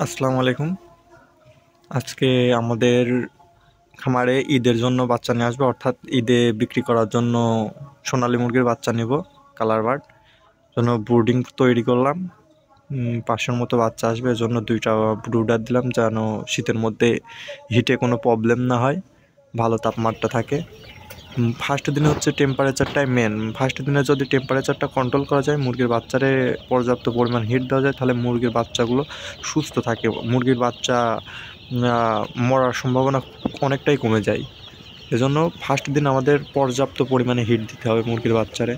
আসসালামু আলাইকুম। আজকে আমাদের খামারে ঈদের জন্য বাচ্চা নিয়ে আসবে, অর্থাৎ ঈদে বিক্রি করার জন্য সোনালী মুরগির বাচ্চা নিব, কালার বার্ড জন্য ব্রুডিং তৈরি করলাম। 500-র মতো বাচ্চা আসবে, এজন্য 2টা ব্রুডার দিলাম যেন শীতের মধ্যে হিটে কোনো প্রবলেম না হয়, ভালো তাপমাত্রা থাকে। ফার্স্ট দিনে হচ্ছে টেম্পারেচারটাই মেন। ফার্স্ট দিনে যদি টেম্পারেচারটা কন্ট্রোল করা যায়, মুরগির বাচ্চারে পর্যাপ্ত পরিমাণ হিট দেওয়া যায়, তাহলে মুরগির বাচ্চাগুলো সুস্থ থাকে। মুরগির বাচ্চা মরার সম্ভাবনা অনেকটাই কমে যায়। এজন্য ফার্স্ট দিন আমাদের পর্যাপ্ত পরিমাণে হিট দিতে হবে মুরগির বাচ্চারে।